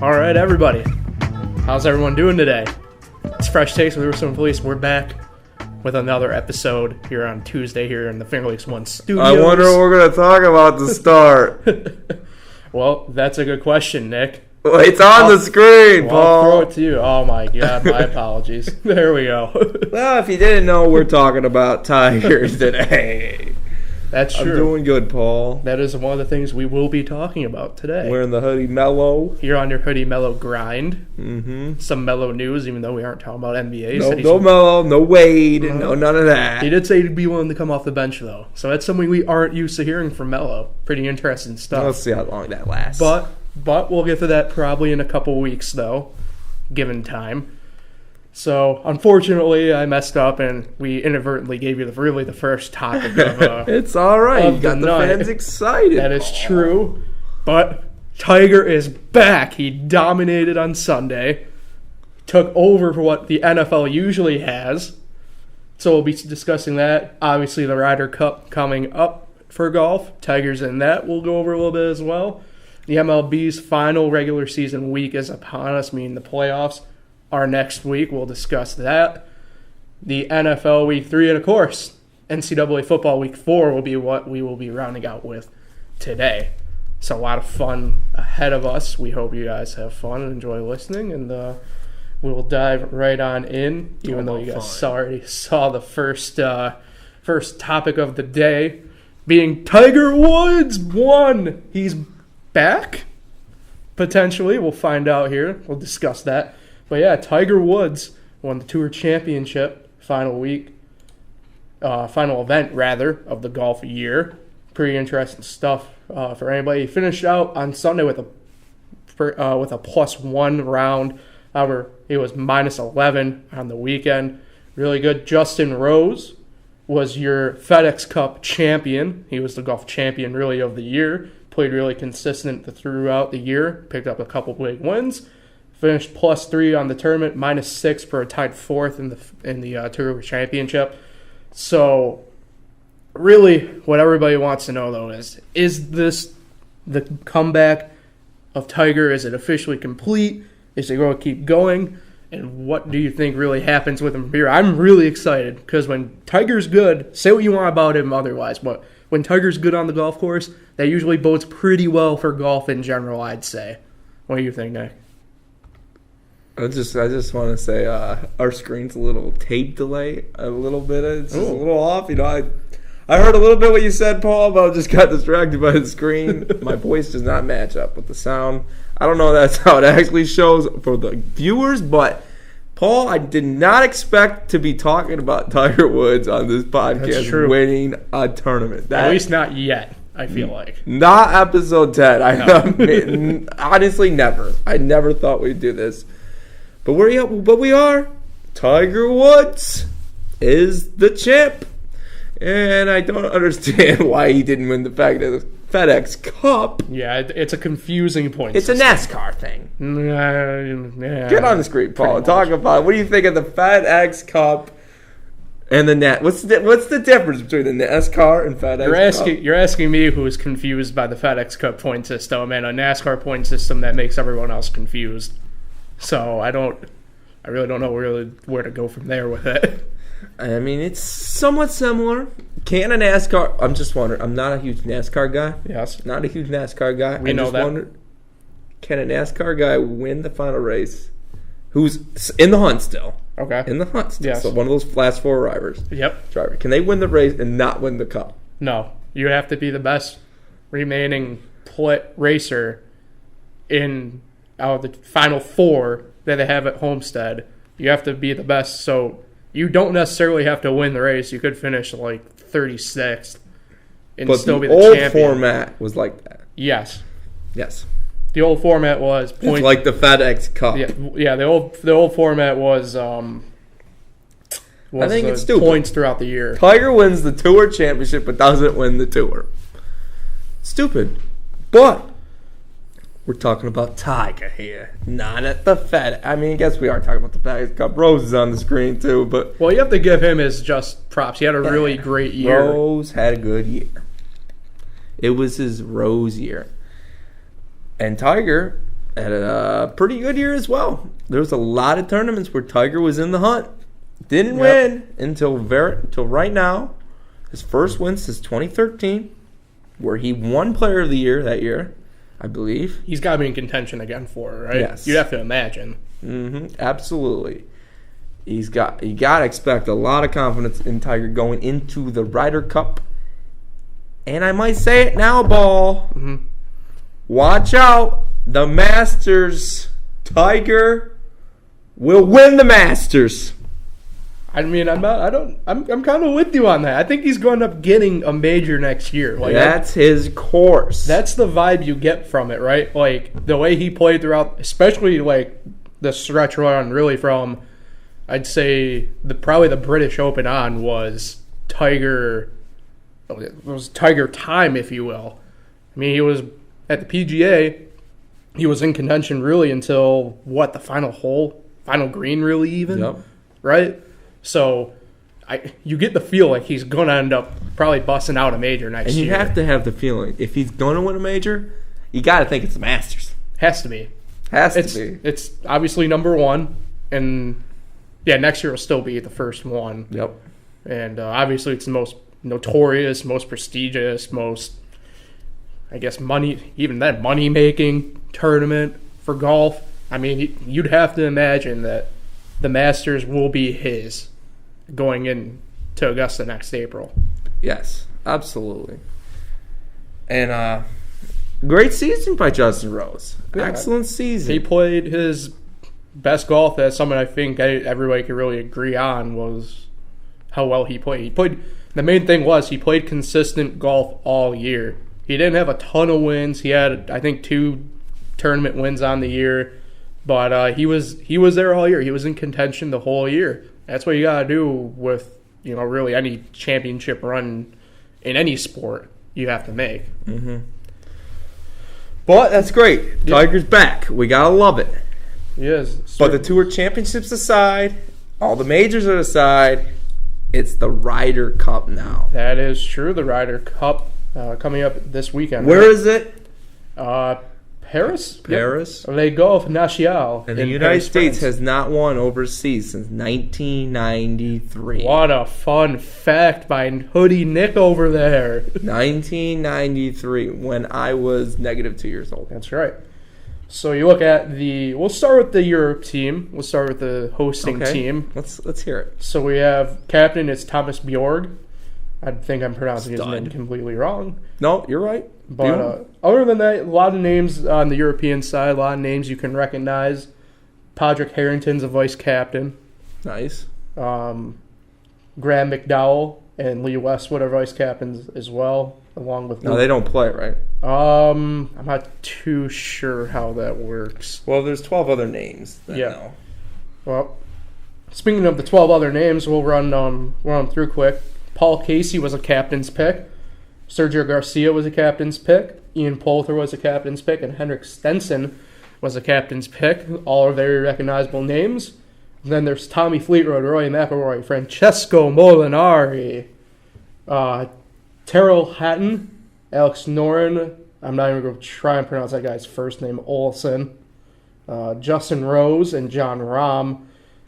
All right, everybody. How's everyone doing today? It's Fresh Takes with Russo Felice. We're back with another episode here on Tuesday here in the Finger Lakes 1 studios. I wonder what we're going to talk about to start. Well, that's a good question, Nick. Well, it's on the screen, Paul. I'll throw it to you. Oh, my God. My apologies. There we go. Well, if you didn't know, we're talking about Tigers today. That's true. I'm doing good, Paul. That is one of the things we will be talking about today. Wearing the hoodie mellow. Here on your hoodie mellow grind. Mm-hmm. Some mellow news, even though we aren't talking about NBA. No mellow, no Wade, no none of that. He did say he'd be willing to come off the bench, though. So that's something we aren't used to hearing from Melo. Pretty interesting stuff. Let's see how long that lasts. But we'll get to that probably in a couple weeks, though, given time. So, unfortunately, I messed up, and we inadvertently gave you the first topic of it's all right. You got the fans excited. That is true. But Tiger is back. He dominated on Sunday. Took over for what the NFL usually has. So we'll be discussing that. Obviously, the Ryder Cup coming up for golf. Tiger's in that. We'll go over a little bit as well. The MLB's final regular season week is upon us, meaning the playoffs are next week. We'll discuss that. The NFL Week 3, and of course, NCAA Football Week 4 will be what we will be rounding out with today. So a lot of fun ahead of us. We hope you guys have fun and enjoy listening, and we'll dive right on in, even though you guys already saw the first topic of the day being Tiger Woods won. He's back, potentially. We'll find out here. We'll discuss that. But yeah, Tiger Woods won the Tour Championship final event of the golf year. Pretty interesting stuff for anybody. He finished out on Sunday with a +1 round. However, it was -11 on the weekend. Really good. Justin Rose was your FedEx Cup champion. He was the golf champion, really, of the year. Played really consistent throughout the year. Picked up a couple big wins. Finished +3 on the tournament, -6 for a tied fourth in the Tour Championship. So, really, what everybody wants to know, though, is this the comeback of Tiger? Is it officially complete? Is it going to keep going? And what do you think really happens with him from here? I'm really excited because when Tiger's good, say what you want about him otherwise, but when Tiger's good on the golf course, that usually bodes pretty well for golf in general, I'd say. What do you think, Nick? I just want to say our screen's a little tape delay, a little bit. It's just a little off. You know, I heard a little bit what you said, Paul, but I just got distracted by the screen. My voice does not match up with the sound. I don't know if that's how it actually shows for the viewers, but Paul, I did not expect to be talking about Tiger Woods on this podcast winning a tournament. At least not yet, I feel like. Not episode 10. No. Honestly, never. I never thought we'd do this. But we are. Tiger Woods is the champ. And I don't understand why he didn't win the FedEx Cup. Yeah, it's a confusing point. It's system. A NASCAR thing. Yeah, get on the screen, Paul. Talk about it. What do you think of the FedEx Cup and the NASCAR? What's the difference between the NASCAR and FedEx Cup? You're asking me who is confused by the FedEx Cup point system and a NASCAR point system that makes everyone else confused. So I really don't know where to go from there with it. I mean, it's somewhat similar. Can a NASCAR... I'm just wondering. I'm not a huge NASCAR guy. Yes. Not a huge NASCAR guy. We know that. Can a NASCAR guy win the final race who's in the hunt still? Okay. In the hunt still. Yes. So one of those last four drivers. Yep. Can they win the race and not win the cup? No. You have to be the best remaining racer out of the final four that they have at Homestead. You have to be the best, so you don't necessarily have to win the race. You could finish like 36th and still be the champion. But the old format was like that. Yes. The old format was points. It's like the FedEx Cup. Yeah. The old format was I think it's stupid. Points throughout the year. Tiger wins the Tour Championship but doesn't win the Tour. Stupid. But we're talking about Tiger here, not at the Fed. I mean, I guess we are talking about the FedEx Cup. Rose is on the screen too, but well, you have to give him his just props. He had a really great year. Rose had a good year. It was his Rose year, and Tiger had a pretty good year as well. There was a lot of tournaments where Tiger was in the hunt. Didn't win until right now. His first win since 2013, where he won Player of the Year that year, I believe. He's got to be in contention again for it, right? Yes. You'd have to imagine. Absolutely. You got to expect a lot of confidence in Tiger going into the Ryder Cup. And I might say it now, Ball. Watch out. The Masters. Tiger will win the Masters. I mean, I'm kind of with you on that. I think he's going to end up getting a major next year. Like, that's his course. That's the vibe you get from it, right? Like, the way he played throughout, especially, like, the stretch run, really from, I'd say, probably the British Open on was Tiger. It was Tiger time, if you will. I mean, he was at the PGA. He was in contention really until, the final green really even, right? So you get the feel like he's going to end up probably busting out a major next year. And you have to have the feeling, if he's going to win a major, you got to think it's the Masters. Has to be. It's obviously number one. And, next year will still be the first one. Yep. And obviously it's the most notorious, most prestigious, most, I guess, money-making tournament for golf. I mean, you'd have to imagine that the Masters will be his going into Augusta next April. Yes, absolutely. And great season by Justin Rose. Yeah. Excellent season. He played his best golf. That's something I think everybody could really agree on was how well he played. The main thing was he played consistent golf all year. He didn't have a ton of wins. He had, I think, 2 tournament wins on the year. But he was there all year. He was in contention the whole year. That's what you got to do with, really any championship run in any sport you have to make. But that's great. Tiger's back. We got to love it. He is. But the Tour Championships aside, all the majors are aside, it's the Ryder Cup now. That is true. The Ryder Cup coming up this weekend. Where is it? Paris? Paris. Le Golf National. And the United States has not won overseas since 1993. What a fun fact by Hoodie Nick over there. 1993, when I was -2 years old. That's right. So you look at we'll start with the Europe team. We'll start with the hosting team. Let's hear it. So we have captain, it's Thomas Bjorg. I think I'm pronouncing his name completely wrong. No, you're right. But other than that, a lot of names on the European side, a lot of names you can recognize. Padraig Harrington's a vice captain. Nice. Graham McDowell and Lee Westwood are vice captains as well, along with... No, they don't play, right? I'm not too sure how that works. Well, there's 12 other names. No. Well, speaking of the 12 other names, we'll run through quick. Paul Casey was a captain's pick. Sergio Garcia was a captain's pick. Ian Poulter was a captain's pick. And Henrik Stenson was a captain's pick. All are very recognizable names. And then there's Tommy Fleetwood, Rory McIlroy, Francesco Molinari, Terrell Hatton, Alex Noren. I'm not even going to try and pronounce that guy's first name, Olsen. Justin Rose and John Rahm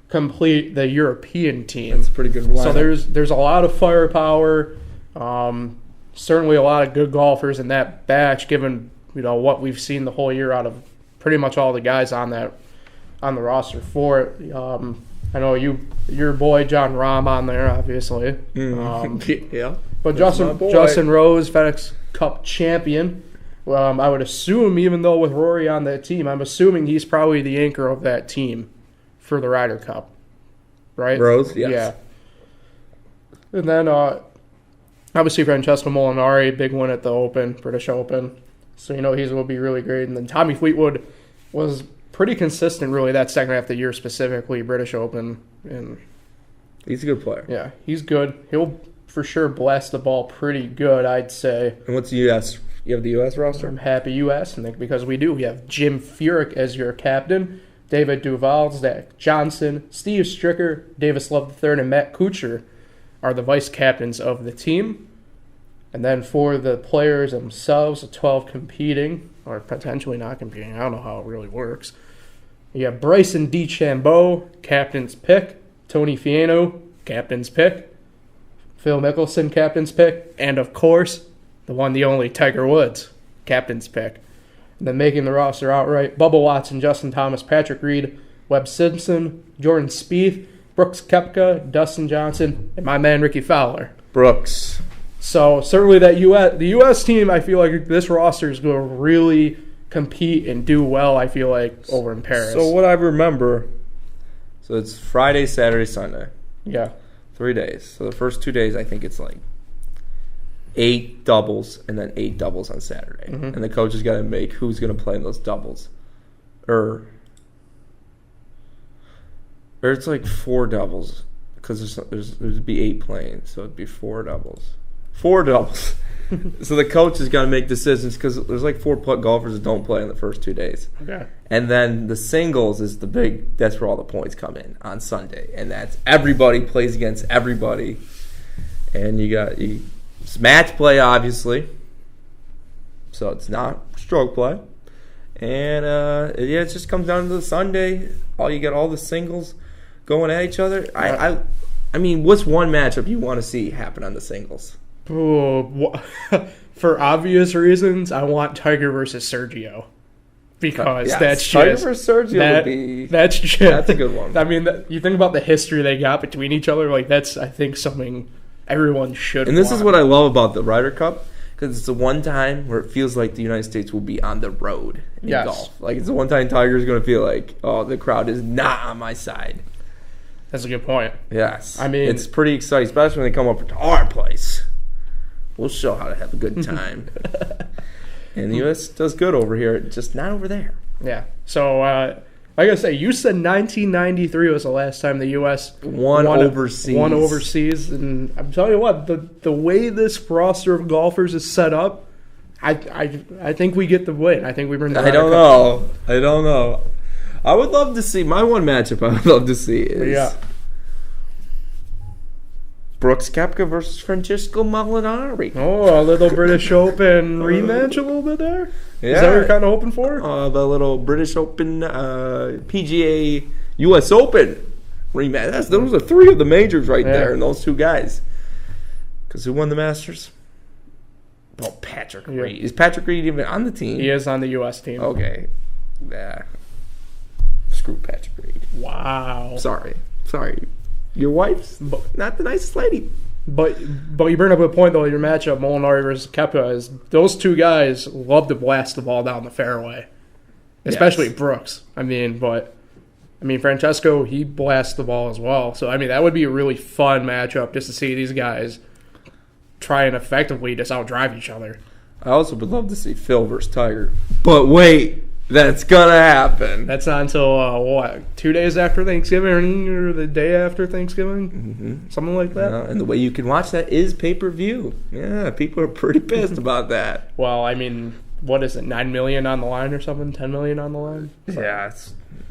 complete the European team. That's a pretty good lineup. So there's a lot of firepower. Certainly a lot of good golfers in that batch, given what we've seen the whole year out of pretty much all the guys on the roster for it. I know your boy John Rahm on there, obviously. Yeah. But Justin Rose, FedEx Cup champion. I would assume, even though with Rory on that team, I'm assuming he's probably the anchor of that team for the Ryder Cup, right? Rose, yes. Yeah. And then, obviously, Francesco Molinari, big win at the British Open. So, he's will be really great. And then Tommy Fleetwood was pretty consistent, really, that second half of the year, specifically British Open. And he's a good player. Yeah, he's good. He'll for sure blast the ball pretty good, I'd say. And what's the U.S.? You have the U.S. roster? I'm happy U.S., and because we do. We have Jim Furyk as your captain, David Duval, Zach Johnson, Steve Stricker, Davis Love III, and Matt Kuchar are the vice captains of the team. And then for the players themselves, the 12 competing, or potentially not competing. I don't know how it really works. You have Bryson DeChambeau, captain's pick. Tony Fiano, captain's pick. Phil Mickelson, captain's pick. And, of course, the one, the only, Tiger Woods, captain's pick. And then making the roster outright, Bubba Watson, Justin Thomas, Patrick Reed, Webb Simpson, Jordan Spieth, Brooks Koepka, Dustin Johnson, and my man Ricky Fowler. Brooks. So certainly the U.S. team, I feel like this roster is going to really compete and do well, I feel like, over in Paris. So what I remember, so it's Friday, Saturday, Sunday. Yeah. 3 days. So the first 2 days, I think it's like 8 doubles and then 8 doubles on Saturday. Mm-hmm. And the coach has got to make who's going to play in those doubles. Or it's like 4 doubles because there'd be 8 playing, so it'd be 4 doubles. 4 doubles. So the coach has got to make decisions because there's like 4 golfers that don't play in the first 2 days. Okay. And then the singles is the big. That's where all the points come in on Sunday, and that's everybody plays against everybody. And it's match play, obviously. So it's not stroke play. And it just comes down to the Sunday. You got all the singles going at each other. I mean, what's one matchup you want to see happen on the singles? Oh, for obvious reasons, I want Tiger versus Sergio. Because that's Tiger just... versus Sergio that's a good one. I mean, you think about the history they got between each other, like that's, I think, something everyone should And this want. is what I love about the Ryder Cup, because it's the one time where it feels like the United States will be on the road in golf. Like, it's the one time Tiger's going to feel like, oh, the crowd is not on my side. That's a good point. Yes. I mean... It's pretty exciting, especially when they come up to our place. We'll show how to have a good time. And the U.S. does good over here, just not over there. Yeah. So, like I say, you said 1993 was the last time the U.S. won overseas. And I'm telling you what, the way this roster of golfers is set up, I think we get the win. I think we bring the Ryder Cup. I don't know. I would love to see, my one matchup I would love to see is Brooks Koepka versus Francesco Molinari. Oh, a little British Open rematch a little bit there? Yeah. Is that what you're kind of hoping for? The little British Open, PGA US Open rematch. Those are 3 of the majors right there, and those 2 guys. Because who won the Masters? Oh, Patrick Reed. Is Patrick Reed even on the team? He is on the U.S. team. Okay. Yeah. Screw Patrick Reed. Wow. Sorry. Your wife's not the nicest lady. But you bring up a point, though, your matchup, Molinari versus Koepka, is those 2 guys love to blast the ball down the fairway. Especially Brooks. I mean, Francesco, he blasts the ball as well. So, I mean, that would be a really fun matchup just to see these guys try and effectively just outdrive each other. I also would love to see Phil versus Tiger. But wait. That's gonna happen. That's not until 2 days after Thanksgiving or the day after Thanksgiving, something like that. And the way you can watch that is pay-per-view. Yeah, people are pretty pissed about that. Well, I mean, what is it? 9 million on the line or something? 10 million on the line? So. Yeah,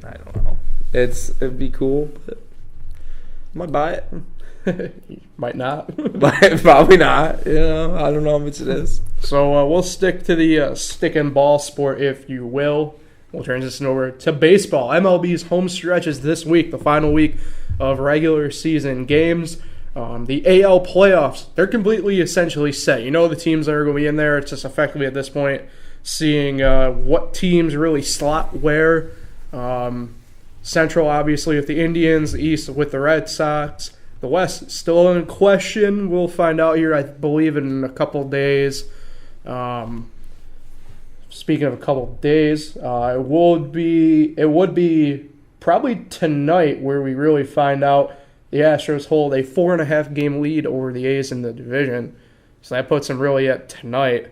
I don't know. It'd be cool, but I might buy it. Might not. Probably not. I don't know how much it is. So we'll stick to the stick and ball sport, if you will. We'll transition over to baseball. MLB's home stretch is this week, the final week of regular season games. The AL playoffs, they're completely essentially set. You know the teams that are going to be in there. It's just effectively at this point seeing what teams really slot where. Central, obviously, with the Indians. The East with the Red Sox. The West still in question. We'll find out here, I believe, in a couple days. Speaking of a couple of days, it would be probably tonight where we really find out the Astros hold a 4.5 game lead over the A's in the division. So that puts them really at tonight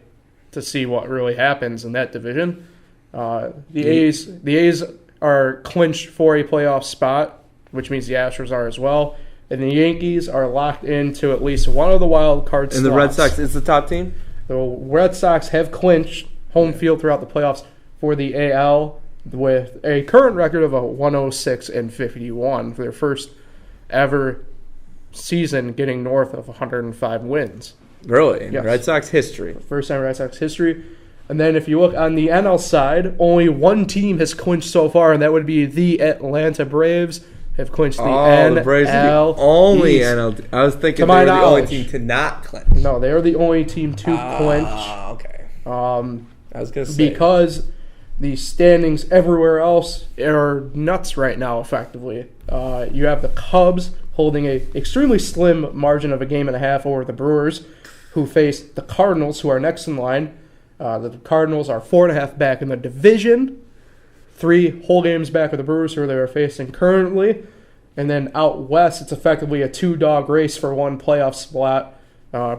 to see what really happens in that division. The A's are clinched for a playoff spot, which means the Astros are as well. And the Yankees are locked into at least one of the wild card slots. And the Red Sox is the top team? The Red Sox have clinched home field throughout the playoffs for the AL with a current record of 106-51 for their first ever season getting north of 105 wins. Really? Yes. Red Sox history. First time in Red Sox history. And then if you look on the NL side, only one team has clinched so far, and that would be the Atlanta Braves. Have clinched the NL the Braves are the only NL. I was thinking they were the only team to not clinch. No, they are the only team to clinch. Okay. I was going to say. Because the standings everywhere else are nuts right now, effectively. You have the Cubs holding a extremely slim margin of a game and a half over the Brewers, who face the Cardinals, who are next in line. The Cardinals are 4.5 back in the division. 3 whole games back of the Brewers, who they are facing currently. And then out west, it's effectively a 2-dog race for one playoff spot.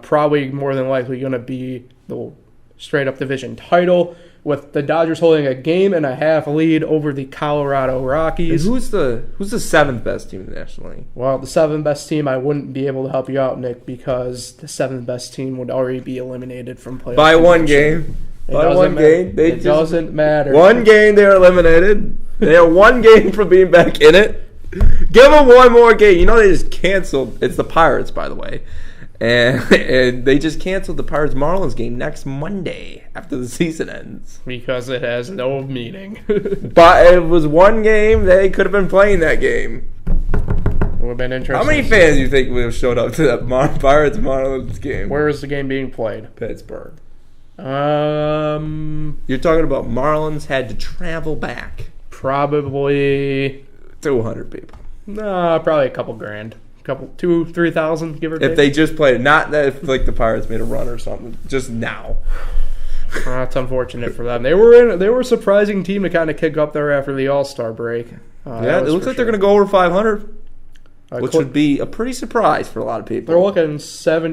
Probably more than likely going to be the straight-up division title, with the Dodgers holding a game and a half lead over the Colorado Rockies. And who's the 7th best team in the National League? Well, the 7th best team, I wouldn't be able to help you out, Nick, because the 7th best team would already be eliminated from playoff. By one game. By one game. It doesn't matter. One game they're eliminated. They are one game from being back in it. Give them one more game. You know they just canceled. It's the Pirates, by the way. And they just canceled the Pirates-Marlins game next Monday after the season ends. Because it has no meaning. But it was one game. They could have been playing that game. Would have been interesting. How many fans do you think would have showed up to that Pirates-Marlins game? Where is the game being played? Pittsburgh. You're talking about Marlins had to travel back. Probably 200 people. No, probably a couple grand. 2,000-3,000, give or take. If they just played, not that if like the Pirates made a run or something, just now. That's unfortunate for them. They were a surprising team to kind of kick up there after the All-Star break. Yeah, it looks like they're going to go over 500, which would be a pretty surprise for a lot of people. They're looking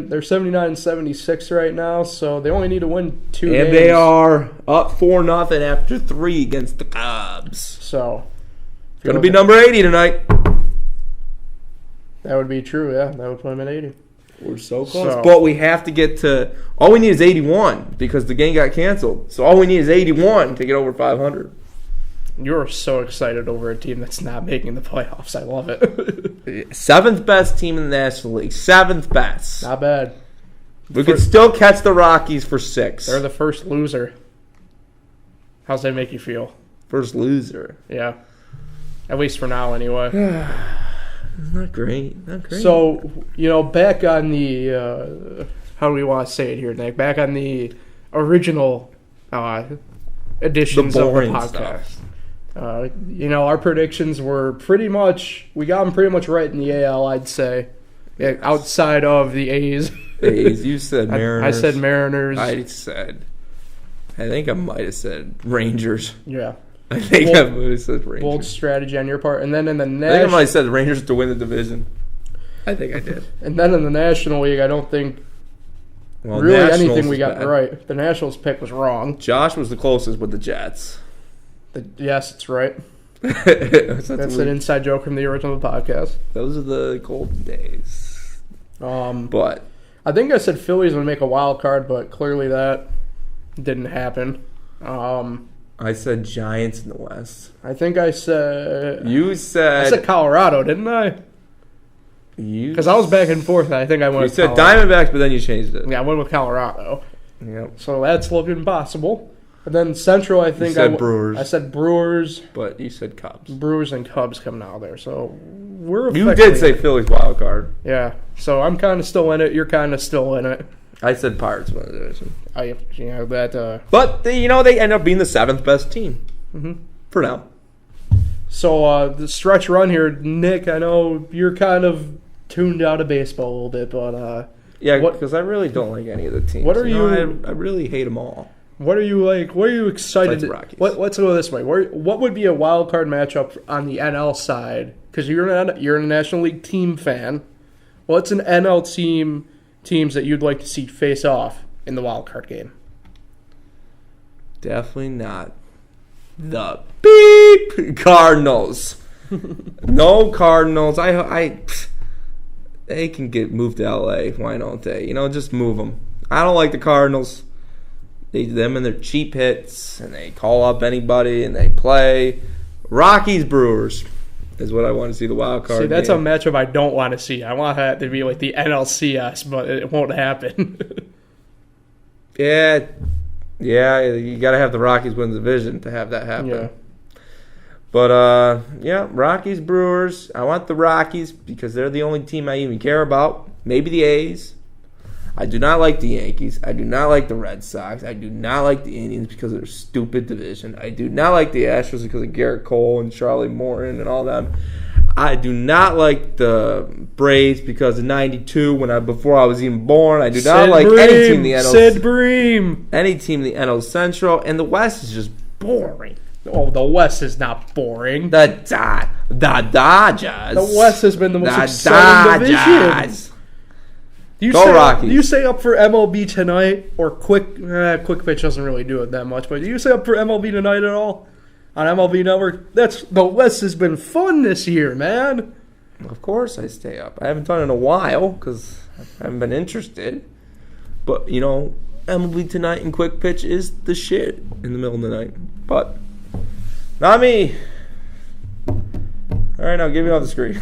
they're 79-76 right now, so they only need to win 2 games. And they are up 4-0 after 3 against the Cubs. So it's going to be number 80 tonight. That would be true, yeah. That would put them at 80. We're so close. But we have to get to... All we need is 81 because the game got canceled. So all we need is 81 to get over 500. You're so excited over a team that's not making the playoffs. I love it. 7th best team in the National League. 7th best. Not bad. We could still catch the Rockies for 6. They're the first loser. How's that make you feel? First loser. Yeah. At least for now, anyway. Not great. Not great. So, back on the, how do we want to say it here, Nick? Back on the original editions of the podcast. Our predictions were we got them pretty much right in the AL, I'd say. Yeah, outside of the A's. A's. You said Mariners. I said Mariners. I think I might have said Rangers. Yeah. I think I might have said Rangers. Bold strategy on your part. And then in the I think I might have said Rangers to win the division. I think I did. And then in the National League, I don't think really anything we got right. The Nationals pick was wrong. Josh was the closest with the Jets. Yes, it's right. That's an inside joke from the original podcast. Those are the golden days. But I think I said Phillies would make a wild card, but clearly that didn't happen. I said Giants in the West. I think I said... I said Colorado, didn't I? Because I was back and forth. I think I went with Colorado. You said Diamondbacks, but then you changed it. Yeah, I went with Colorado. Yep. So that's looking possible. And then Central, I think Brewers. I said Brewers. But you said Cubs. Brewers and Cubs coming out there. So we're... You did say Phillies wild card. Yeah. So I'm kind of still in it. You're kind of still in it. I said Pirates won the division. But they end up being the 7th best team. Mm-hmm. For now. So the stretch run here, Nick, I know you're kind of tuned out of baseball a little bit, but yeah, because I really don't like any of the teams. What are you? I really hate them all. What are you like? What are you excited? Let's go this way. What would be a wild card matchup on the NL side? Because you're a National League team fan. What's an NL teams that you'd like to see face off in the wild card game? Definitely not the beep Cardinals. No Cardinals. They can get moved to LA. Why don't they? Just move them. I don't like the Cardinals. Them and their cheap hits, and they call up anybody and they play. Rockies Brewers is what I want to see the wild card. See, that's a matchup I don't want to see. I want that to be like the NLCS, but it won't happen. Yeah, Yeah, you got to have the Rockies win the division to have that happen. Yeah. But, Rockies, Brewers. I want the Rockies because they're the only team I even care about. Maybe the A's. I do not like the Yankees. I do not like the Red Sox. I do not like the Indians because of their stupid division. I do not like the Astros because of Garrett Cole and Charlie Morton and all them. I do not like the Braves because of '92 before I was even born. I do not like any team in the NL. Sid Bream. Any team in the NL Central, and the West is just boring. Oh, the West is not boring. The Dodgers. The West has been the most exciting division. Rockies. Do you stay up for MLB tonight or Quick Pitch doesn't really do it that much, but do you stay up for MLB tonight at all? On MLB Network? The West has been fun this year, man. Of course I stay up. I haven't done it in a while because I haven't been interested. But, MLB Tonight and Quick Pitch is the shit in the middle of the night. But, not me. All right, now give me off the screen.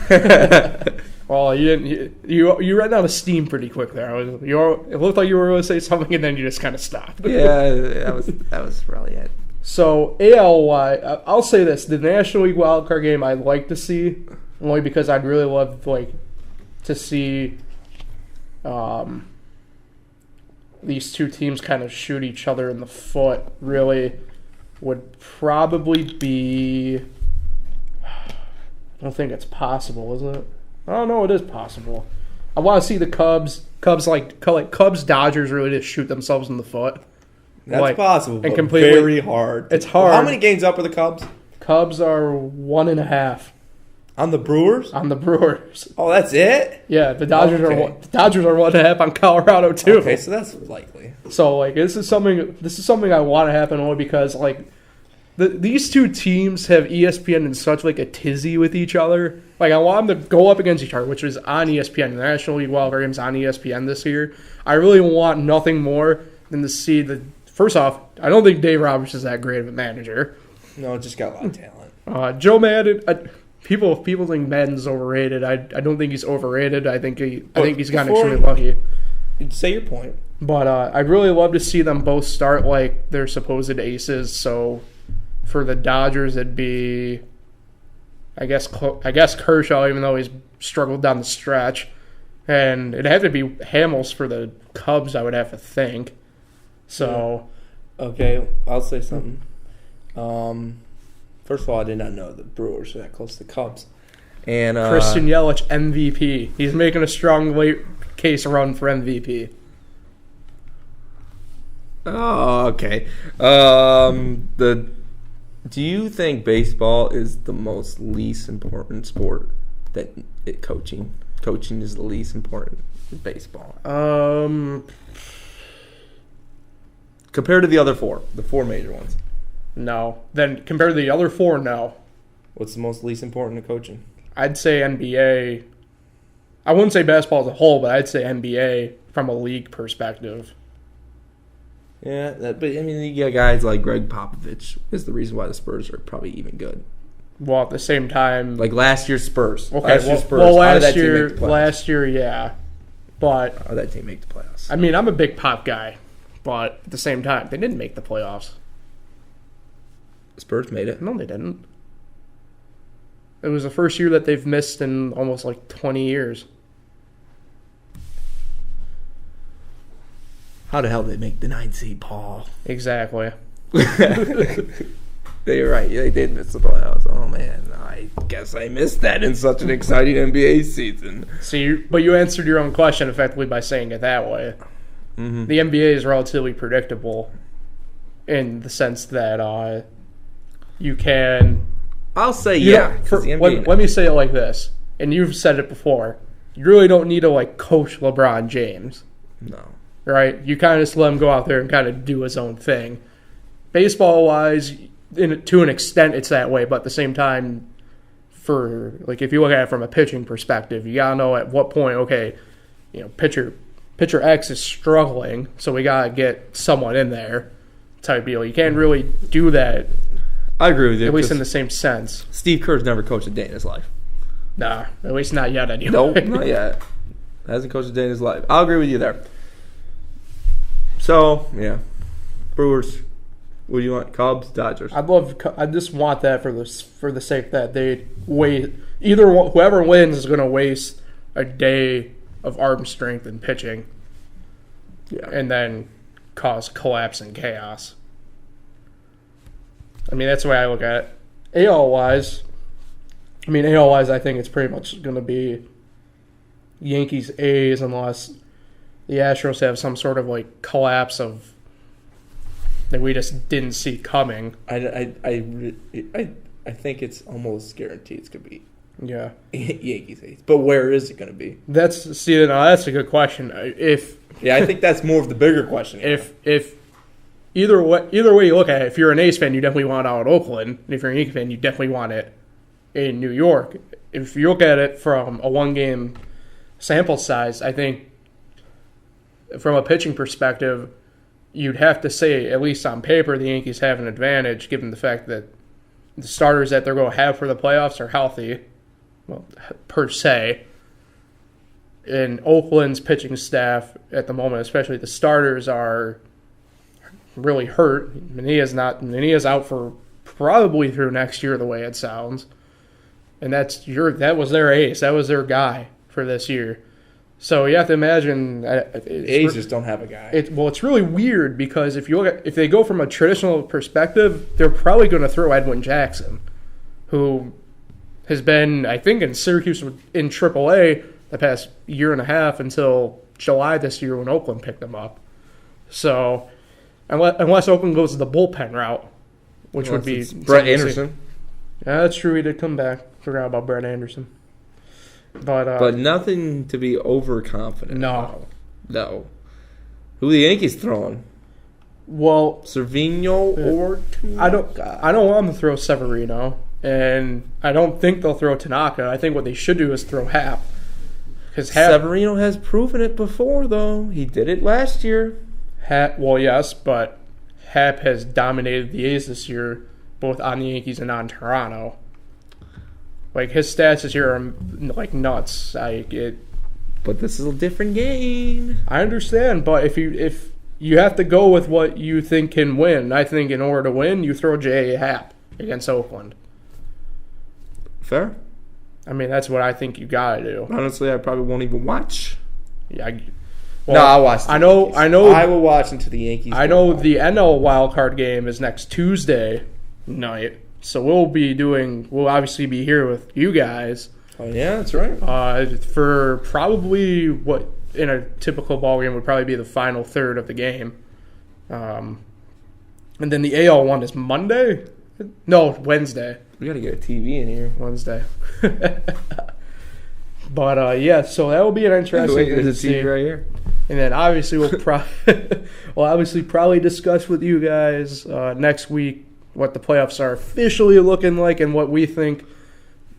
Well, you ran out of steam pretty quick there. It looked like you were going to say something, and then you just kind of stopped. Yeah, that was really it. So, ALY, I'll say this. The National League wildcard game I'd like to see, only because I'd really love to see these two teams kind of shoot each other in the foot, really, would probably be... I don't think it's possible, is it? I don't know, it is possible. I want to see the Cubs Dodgers really just shoot themselves in the foot. That's possible, but very hard. It's hard. Well, how many games up are the Cubs? Cubs are 1.5. On the Brewers? On the Brewers. Oh, that's it? Yeah, the Dodgers are 1.5 on Colorado too. Okay, so that's likely. So this is something I want to happen only because these two teams have ESPN in such a tizzy with each other. I want them to go up against each other, which is on ESPN. The National League wildcard game's on ESPN this year. I really want nothing more than to see the. First off, I don't think Dave Roberts is that great of a manager. No, just got a lot of talent. Joe Madden, people think Madden's overrated. I don't think he's overrated. I think he's gotten extremely lucky. Say your point. But I'd really love to see them both start like their supposed aces. So for the Dodgers, it'd be, I guess Kershaw, even though he's struggled down the stretch, and it'd have to be Hamels for the Cubs. I would have to think. So, okay, I'll say something. First of all, I did not know the Brewers were that close to the Cubs. And Christian Yelich, MVP. He's making a strong late case run for MVP. Oh, okay. Do you think baseball is the least important sport coaching? Coaching is the least important in baseball. Compared to the other the four major ones. No. Then compared to the other four, no. What's the least important in coaching? I'd say NBA. I wouldn't say basketball as a whole, but I'd say NBA from a league perspective. Yeah, but you got guys like Greg Popovich is the reason why the Spurs are probably even good. Well, at the same time, like last year's Spurs. Okay, last year, yeah, but how did that team make the playoffs? I mean, I'm a big Pop guy, but at the same time, they didn't make the playoffs. The Spurs made it. No, they didn't. It was the first year that they've missed in almost 20 years. How the hell did they make the 9th seed, Paul? Exactly. You're right. They did miss the playoffs. Oh, man. I guess I missed that in such an exciting NBA season. But you answered your own question effectively by saying it that way. Mm-hmm. The NBA is relatively predictable in the sense that you can... I'll say yeah. Let me say it like this, and you've said it before. You really don't need to coach LeBron James. No. Right? You kind of just let him go out there and kind of do his own thing. Baseball-wise, to an extent, it's that way. But at the same time, if you look at it from a pitching perspective, you gotta know at what point. Okay, pitcher X is struggling, so we gotta get someone in there. Type deal. You can't really do that. I agree with you. At least in the same sense. Steve Kerr's never coached a day in his life. Nah, at least not yet. Anyway. Nope, not yet. Hasn't coached a day in his life. I'll agree with you there. So, yeah. Brewers. What do you want? Cubs, Dodgers. I just want that for the sake that they wait. Whoever wins is going to waste a day of arm strength and pitching, and then cause collapse and chaos. I mean, that's the way I look at it. AL-wise, I think it's pretty much going to be Yankees, A's, unless the Astros have some sort of like collapse of that we just didn't see coming. I think it's almost guaranteed it's going to be Yankees, A's. But where is it going to be? That's a good question. I think that's more of the bigger question. If either way you look at it, if you're an A's fan, you definitely want it out of Oakland. And if you're an Yankee fan, you definitely want it in New York. If you look at it from a one-game sample size, I think from a pitching perspective, you'd have to say, at least on paper, the Yankees have an advantage, given the fact that the starters that they're going to have for the playoffs are healthy, well, per se. And Oakland's pitching staff at the moment, especially the starters, are really hurt. Menea's out for probably through next year, the way it sounds. And that was their ace. That was their guy for this year. So you have to imagine A's just don't have a guy. It's really weird because if they go from a traditional perspective, they're probably going to throw Edwin Jackson, who has been, I think, in Syracuse in AAA the past year and a half until July this year when Oakland picked him up. So unless Oakland goes the bullpen route, which would be Brett Anderson. Yeah, that's true. He did come back. Forgot about Brett Anderson. But nothing to be overconfident about. No. Who are the Yankees throwing? Well, Cervino or Tanaka? I don't want them to throw Severino, and I don't think they'll throw Tanaka. I think what they should do is throw Happ. Severino has proven it before, though. He did it last year. Yes, but Happ has dominated the A's this year, both on the Yankees and on Toronto. Like, his stats this year are, like, nuts. But this is a different game. I understand, but if you have to go with what you think can win, I think in order to win, you throw J.A. Happ against Oakland. Fair. I mean, that's what I think you got to do. Honestly, I probably won't even watch. Yeah. I'll watch the Yankees. I know. I will watch until the Yankees. I know the NL wildcard game is next Tuesday night. So we'll obviously be here with you guys. Oh, yeah, that's right. For probably what in a typical ball game would probably be the final third of the game. And then the AL one is Monday? No, Wednesday. We got to get a TV in here. Wednesday. But, yeah, so that will be an interesting thing to see. There's a TV right here. And then obviously we'll probably discuss with you guys next week what the playoffs are officially looking like and what we think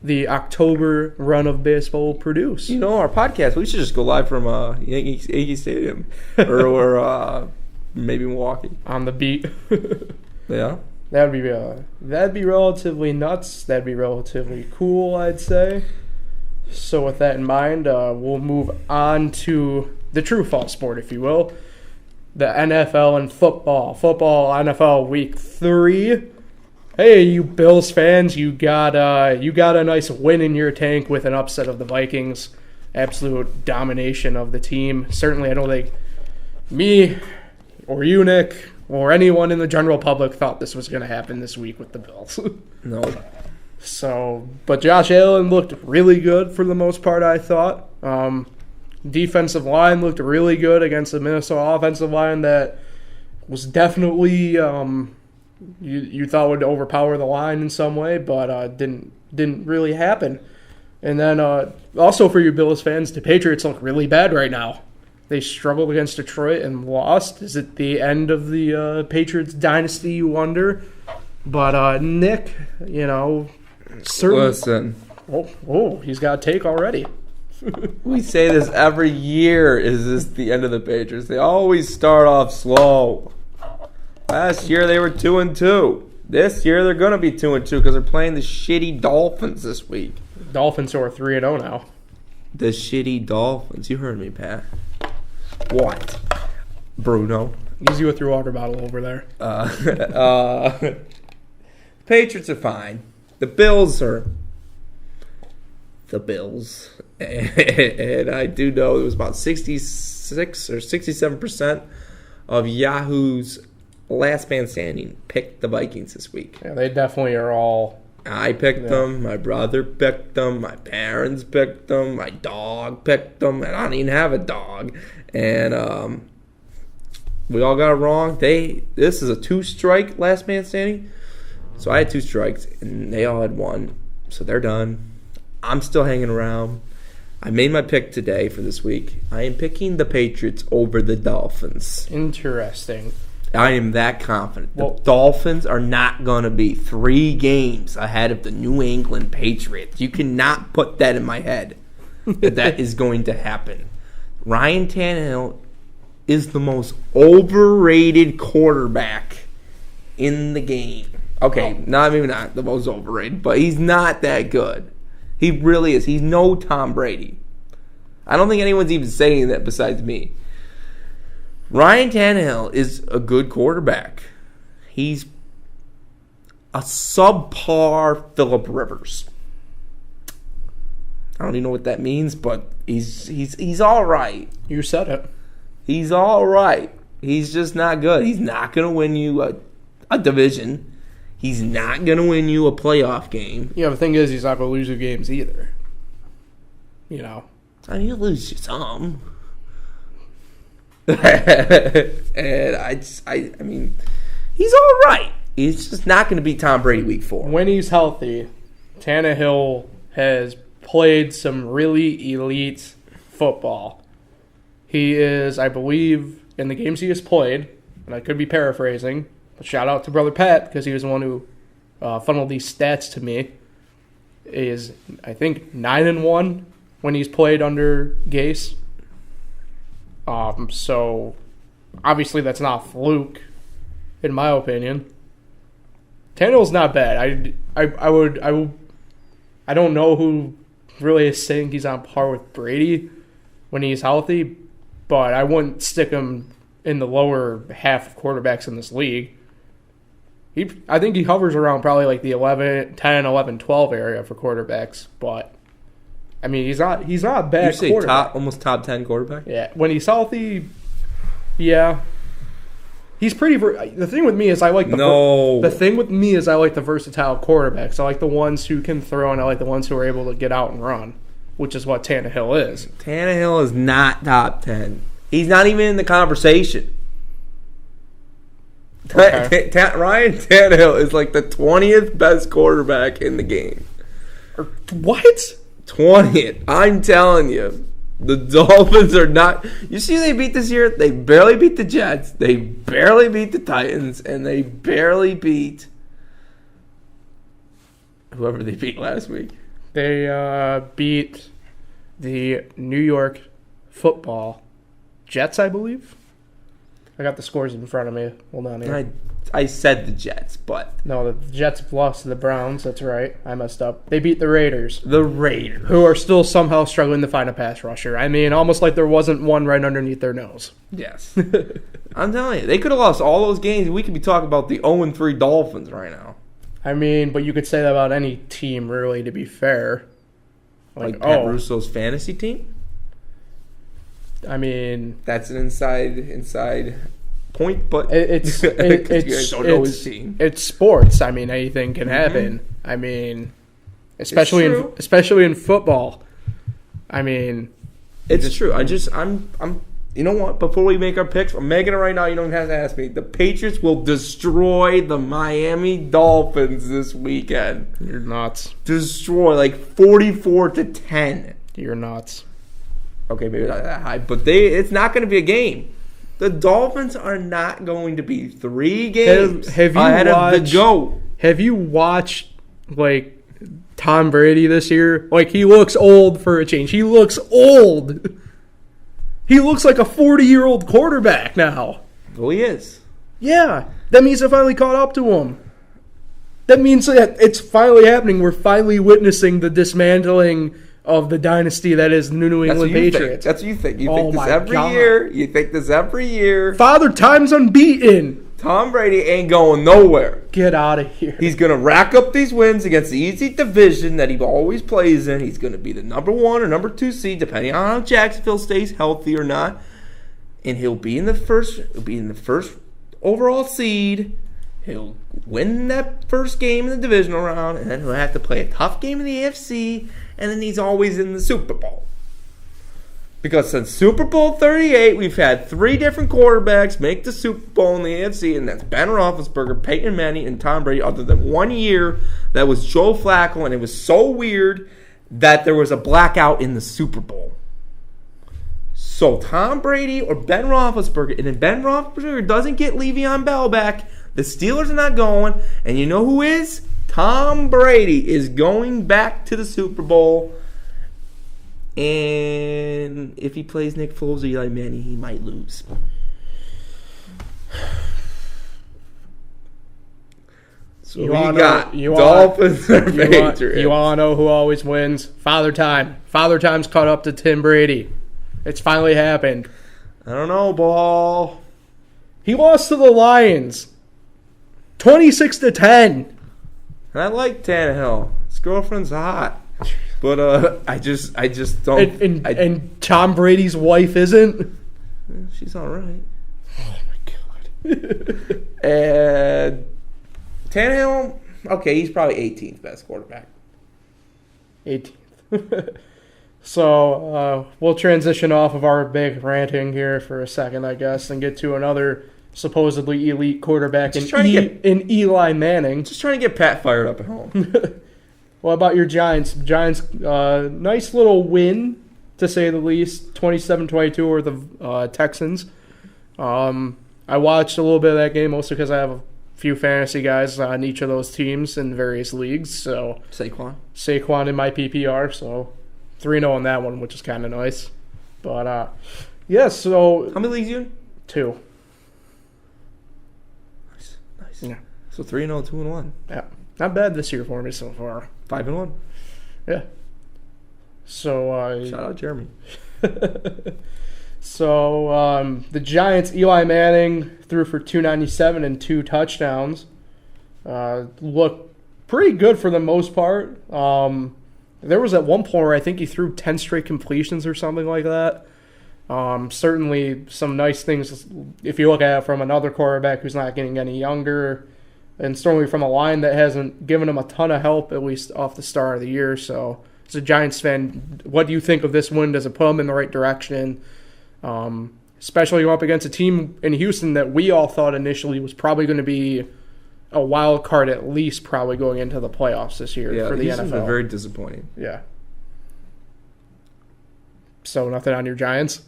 the October run of baseball will produce. You know, our podcast, we should just go live from Yankee Stadium or maybe Milwaukee. On the beat. Yeah. That'd be relatively nuts. That'd be relatively cool, I'd say. So with that in mind, we'll move on to the true fall sport, if you will. The NFL and football. Football, NFL Week 3. Hey, you Bills fans, you got a nice win in your tank with an upset of the Vikings. Absolute domination of the team. Certainly, I don't think me or you, Nick, or anyone in the general public thought this was going to happen this week with the Bills. No. So, but Josh Allen looked really good for the most part, I thought. Defensive line looked really good against the Minnesota offensive line that was definitely you thought would overpower the line in some way, but didn't really happen. And then also for you Bills fans, the Patriots look really bad right now. They struggled against Detroit and lost. Is it the end of the Patriots dynasty, you wonder? But Nick, Listen. Oh, he's got a take already. We say this every year. Is this the end of the Patriots? They always start off slow. Last year they were 2-2. This year they're going to be 2-2 because they're playing the shitty Dolphins this week. Dolphins are 3-0 now. The shitty Dolphins. You heard me, Pat. What? Bruno. Easy with your water bottle over there. Patriots are fine. The Bills are the Bills. And I do know it was about 66 or 67% of Yahoo's last man standing picked the Vikings this week. Yeah, they definitely are all... I picked them. My brother picked them. My parents picked them. My dog picked them. And I don't even have a dog. And we all got it wrong. This is a 2-strike last man standing. So I had 2 strikes, and they all had 1. So they're done. I'm still hanging around. I made my pick today for this week. I am picking the Patriots over the Dolphins. Interesting. I am that confident. The Dolphins are not going to be 3 games ahead of the New England Patriots. You cannot put that in my head that is going to happen. Ryan Tannehill is the most overrated quarterback in the game. Okay, maybe not the most overrated, but he's not that good. He really is. He's no Tom Brady. I don't think anyone's even saying that besides me. Ryan Tannehill is a good quarterback. He's a subpar Phillip Rivers. I don't even know what that means, but he's all right. You said it. He's all right. He's just not good. He's not going to win you a division. He's not going to win you a playoff game. Yeah, the thing is, he's not going to lose you games either. You know. I mean, he'll lose you some. And I mean, he's all right. He's just not going to beat Tom Brady week 4. When he's healthy, Tannehill has played some really elite football. He is, I believe, in the games he has played, and I could be paraphrasing, but shout out to Brother Pat because he was the one who funneled these stats to me, is, I think, 9-1 when he's played under Gase. So, obviously that's not a fluke, in my opinion. Tannehill's not bad. I don't know who really is saying he's on par with Brady when he's healthy, but I wouldn't stick him in the lower half of quarterbacks in this league. I think he hovers around probably like the 10, 11, 12 area for quarterbacks, but I mean, he's not a bad you say quarterback. Almost top 10 quarterback? Yeah, when he's healthy, yeah. He's pretty. The thing with me is I like the versatile quarterbacks. I like the ones who can throw, and I like the ones who are able to get out and run, which is what Tannehill is. Tannehill is not top 10. He's not even in the conversation. Okay. Ryan Tannehill is like the 20th best quarterback in the game. What? 20th. I'm telling you. The Dolphins are not... You see who they beat this year? They barely beat the Jets. They barely beat the Titans. And they barely beat... whoever they beat last week. They beat the New York Football Jets, I believe. I got the scores in front of me. Hold on here. I said the Jets, but... No, the Jets lost to the Browns. That's right. I messed up. They beat the Raiders. The Raiders. Who are still somehow struggling to find a pass rusher. I mean, almost like there wasn't one right underneath their nose. Yes. I'm telling you, they could have lost all those games. We could be talking about the 0-3 Dolphins right now. I mean, but you could say that about any team, really, to be fair. Like Pat Russo's fantasy team? I mean... That's an inside point, but it's sports. I mean, anything can happen. Mm-hmm. I mean, especially in football. I mean, it's true. I'm. You know what? Before we make our picks, I'm making it right now. You don't have to ask me. The Patriots will destroy the Miami Dolphins this weekend. You're nuts. Destroy like 44-10. You're nuts. Okay, maybe not that high, but it's not going to be a game. The Dolphins are not going to be 3 games ahead of the GOAT. Have you watched, like, Tom Brady this year? Like, he looks old for a change. He looks old. He looks like a 40-year-old quarterback now. Well, he is. Yeah. That means they finally caught up to him. That means that it's finally happening. We're finally witnessing the dismantling of the dynasty that is the New England Patriots. That's what you think. You think this every year. You think this every year. Father Time's unbeaten. Tom Brady ain't going nowhere. Get out of here. He's going to rack up these wins against the easy division that he always plays in. He's going to be the number 1 or number 2 seed, depending on how Jacksonville stays healthy or not. And he'll be in the first overall seed. He'll win that first game in the divisional round, and then he'll have to play a tough game in the AFC, and then he's always in the Super Bowl. Because since Super Bowl 38, we've had 3 different quarterbacks make the Super Bowl in the AFC, and that's Ben Roethlisberger, Peyton Manning, and Tom Brady, other than 1 year that was Joe Flacco, and it was so weird that there was a blackout in the Super Bowl. So Tom Brady or Ben Roethlisberger, and if Ben Roethlisberger doesn't get Le'Veon Bell back, the Steelers are not going, and you know who is? Tom Brady is going back to the Super Bowl. And if he plays Nick Foles or Eli Manning, he might lose. So you got Dolphins or Patriots. You want to know who always wins? Father Time. Father Time's caught up to Tim Brady. It's finally happened. I don't know, Ball. He lost to the Lions. 26-10. I like Tannehill. His girlfriend's hot. But I just don't. And Tom Brady's wife isn't. She's all right. Oh my god. And Tannehill, okay, he's probably 18th best quarterback. 18th. So we'll transition off of our big ranting here for a second, I guess, and get to another supposedly elite quarterback in Eli Manning. Just trying to get Pat fired up at home. What about your Giants? Giants, nice little win, to say the least, 27-22 over the Texans. I watched a little bit of that game, mostly because I have a few fantasy guys on each of those teams in various leagues. So Saquon in my PPR, so 3-0 on that one, which is kind of nice. But, so... How many leagues you in? 2. Nice. Yeah. So 3-0, 2-1. Yeah. Not bad this year for me so far. 5-1. Yeah. So shout out Jeremy. So the Giants, Eli Manning threw for 297 and 2 touchdowns. Looked pretty good for the most part. There was at one point where I think he threw 10 straight completions or something like that. Certainly some nice things if you look at it from another quarterback who's not getting any younger. And certainly from a line that hasn't given him a ton of help, at least off the start of the year. So, as a Giants fan, what do you think of this win? Does it put him in the right direction? Especially up against a team in Houston that we all thought initially was probably going to be a wild card at least, probably going into the playoffs this year for the Houston's NFL. Been very disappointing. Yeah. So, nothing on your Giants?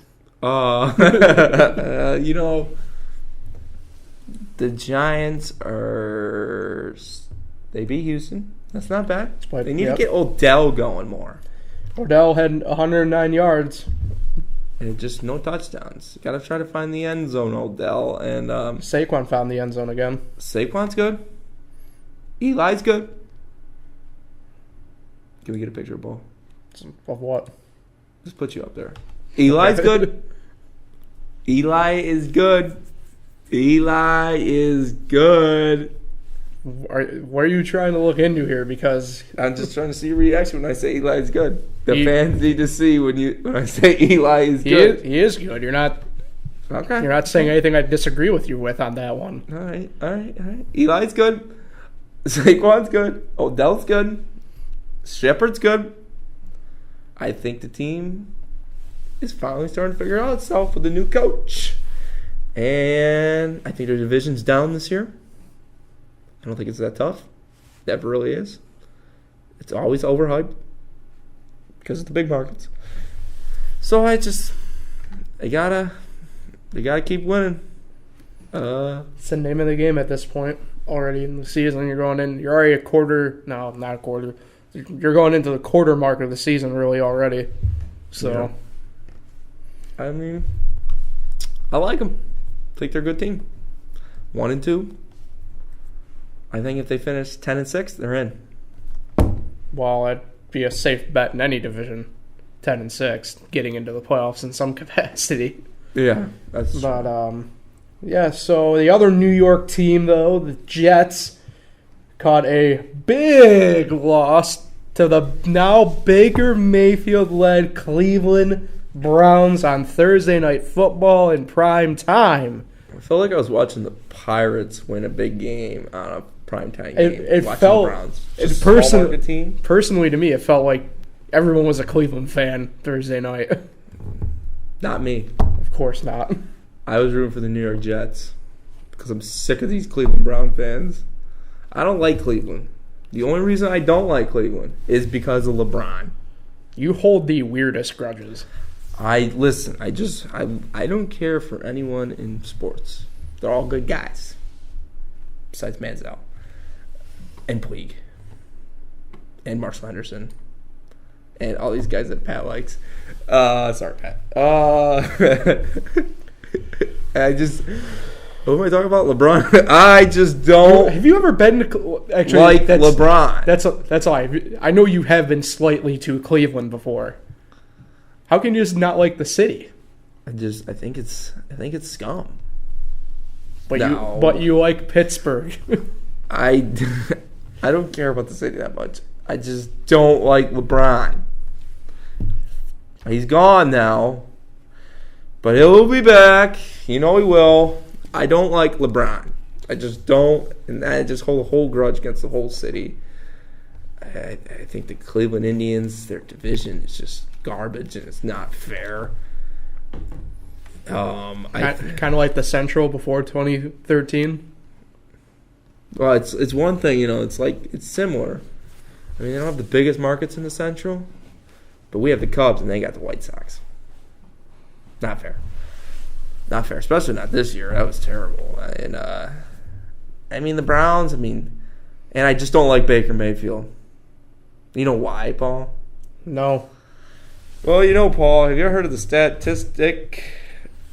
The Giants they beat Houston. That's not bad. They need to get Odell going more. Odell had 109 yards. And just no touchdowns. Got to try to find the end zone, Odell. And Saquon found the end zone again. Saquon's good. Eli's good. Can we get a picture, Bo? Of what? Just put you up there. Eli's good. Eli is good. Eli is good. What are you trying to look into here? Because I'm just trying to see your reaction when I say Eli is good. The fans need to see when I say Eli is good. He is good. You're not saying anything I disagree with you with on that one. All right. Eli's good. Saquon's good. Odell's good. Shepard's good. I think the team is finally starting to figure out itself with a new coach. And I think their division's down this year. I don't think it's that tough. Never really is. It's always overhyped because of the big markets. So they gotta keep winning. It's the name of the game at this point. Already in the season, you're already not a quarter. You're going into the quarter mark of the season really already. So, yeah. I mean, I like them. I think they're a good team. 1-2. I think if they finish 10-6, they're in. Well, be a safe bet in any division. 10-6, getting into the playoffs in some capacity. Yeah, that's But yeah. So the other New York team, though, the Jets, caught a big loss to the now Baker Mayfield-led Cleveland Browns on Thursday Night Football in prime time. I felt like I was watching the Pirates win a big game on a primetime game. It watching felt the Browns. Personally, to me, it felt like everyone was a Cleveland fan Thursday night. Not me. Of course not. I was rooting for the New York Jets because I'm sick of these Cleveland Brown fans. I don't like Cleveland. The only reason I don't like Cleveland is because of LeBron. You hold the weirdest grudges. I don't care for anyone in sports. They're all good guys. Besides Manziel. And Puig. And Marshall Henderson. And all these guys that Pat likes. Sorry, Pat. What am I talking about? LeBron? I just don't. Have you ever been to actually like LeBron? That's all. I know you have been slightly to Cleveland before. How can you just not like the city? I think it's scum. But you like Pittsburgh. I don't care about the city that much. I just don't like LeBron. He's gone now, but he'll be back. You know he will. I don't like LeBron. I just don't, and I just hold a whole grudge against the whole city. I think the Cleveland Indians, their division is just garbage, and it's not fair. Kind of like the Central before 2013. Well, it's one thing, it's similar. I mean, they don't have the biggest markets in the Central, but we have the Cubs, and they got the White Sox. Not fair. Not fair, especially not this year. That was terrible. And, the Browns, and I just don't like Baker Mayfield. You know why, Paul? No. Well, Paul, have you ever heard of the statistic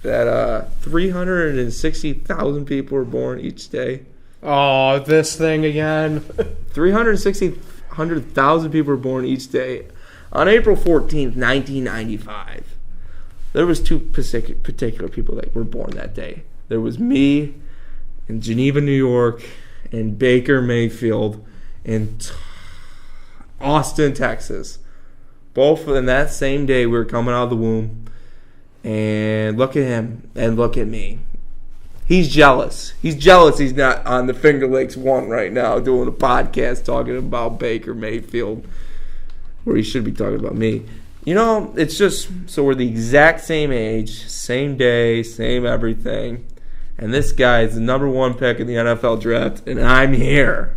that 360,000 people are born each day? Oh, this thing again. 360,000 people are born each day. On April 14th, 1995, there was two particular people that were born that day. There was me in Geneva, New York, and Baker Mayfield in Austin, Texas. Both in that same day, we were coming out of the womb. And look at him and look at me. He's jealous. He's jealous he's not on the Finger Lakes 1 right now doing a podcast talking about Baker Mayfield, where he should be talking about me. It's just so we're the exact same age, same day, same everything. And this guy is the number 1 pick in the NFL draft, and I'm here.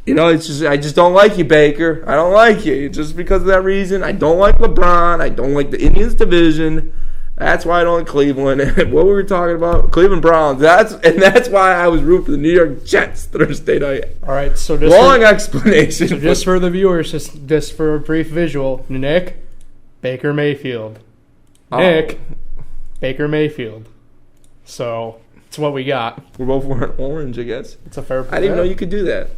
I just don't like you, Baker. I don't like you. Just because of that reason. I don't like LeBron. I don't like the Indians division. That's why I don't like Cleveland. And what we were talking about, Cleveland Browns. That's why I was rooting for the New York Jets Thursday night. All right, so explanation. So just for the viewers, just for a brief visual, Nick, Baker Mayfield. Nick, Baker Mayfield. So it's what we got. We're both wearing orange, I guess. It's a fair. I didn't know you could do that.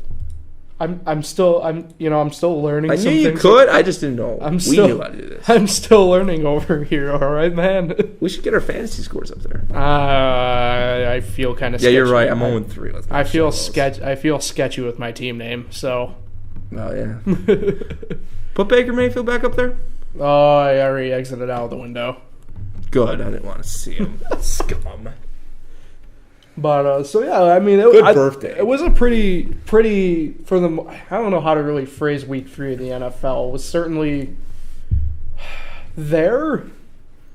I'm still learning. I knew you could. I just didn't know. We knew how to do this. I'm still learning over here. All right, man. We should get our fantasy scores up there. I feel kind of. Yeah, you're right. I'm 0-3. I feel sketchy with my team name. So. Oh yeah. Put Baker Mayfield back up there. Oh, I already exited out of the window. Good. I didn't want to see him. Scum. But good birthday. It was a pretty for them. I don't know how to really phrase Week 3 of the NFL. It was certainly there,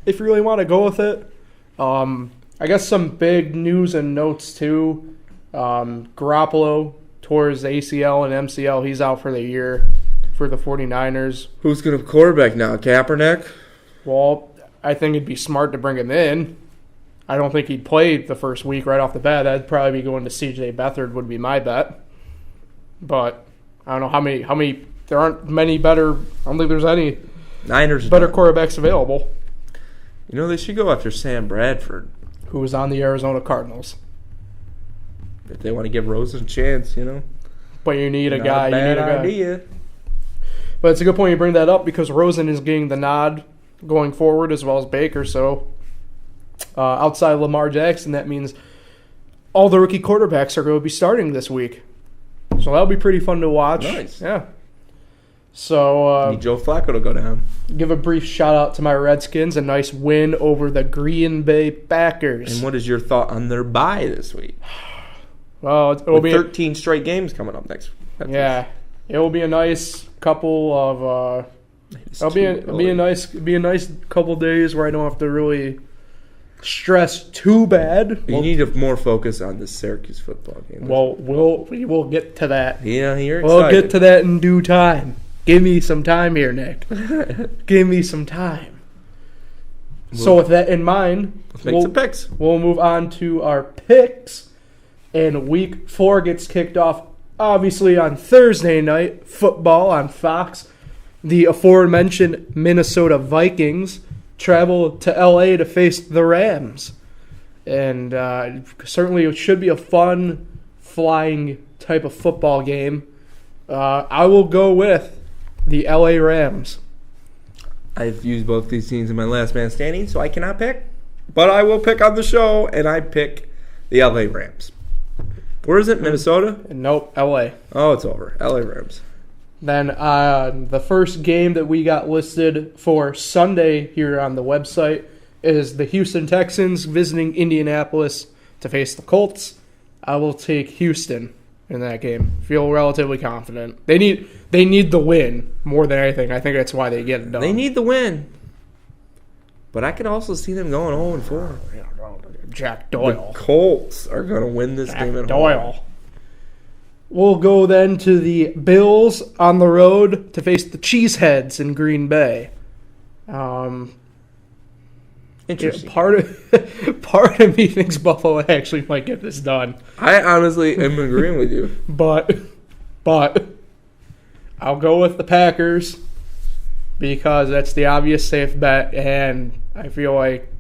if you really want to go with it. I guess some big news and notes too. Garoppolo tore his ACL and MCL. He's out for the year for the 49ers. Who's going to quarterback now? Kaepernick? Well, I think it'd be smart to bring him in. I don't think he'd play the first week right off the bat. That'd probably be going to C.J. Beathard would be my bet. But I don't know how many. There aren't many better. I don't think there's any Niners better quarterbacks available. They should go after Sam Bradford, who was on the Arizona Cardinals. If they want to give Rose a chance, But you need a guy. Not a bad idea. But it's a good point you bring that up because Rosen is getting the nod going forward as well as Baker. So outside of Lamar Jackson, that means all the rookie quarterbacks are going to be starting this week. So that'll be pretty fun to watch. Nice. Yeah. So need Joe Flacco to go down. Give a brief shout out to my Redskins. A nice win over the Green Bay Packers. And what is your thought on their bye this week? Well, it'll be 13 straight games coming up next. Yeah, it will be a nice couple of. It'll be a nice couple days where I don't have to really stress too bad. You need to more focus on the Syracuse football game. Well, we will get to that. Yeah, you're excited. We'll get to that in due time. Give me some time here, Nick. Give me some time. So with that in mind, let's make some picks. We'll move on to our picks. And Week 4 gets kicked off, obviously, on Thursday night. Football on Fox. The aforementioned Minnesota Vikings travel to L.A. to face the Rams. And certainly it should be a fun, flying type of football game. I will go with the L.A. Rams. I've used both these teams in my last man standing, so I cannot pick. But I will pick on the show, and I pick the L.A. Rams. Where is it? Minnesota? Nope, L.A. Oh, it's over. L.A. Rams. Then the first game that we got listed for Sunday here on the website is the Houston Texans visiting Indianapolis to face the Colts. I will take Houston in that game. Feel relatively confident. They need the win more than anything. I think that's why they get it done. They need the win. But I could also see them going 0-4. Jack Doyle. The Colts are going to win this game at Doyle. home. We'll go then to the Bills on the road to face the Cheeseheads in Green Bay. Interesting. Part of me thinks Buffalo actually might get this done. I honestly am agreeing with you. But I'll go with the Packers because that's the obvious safe bet, and I feel like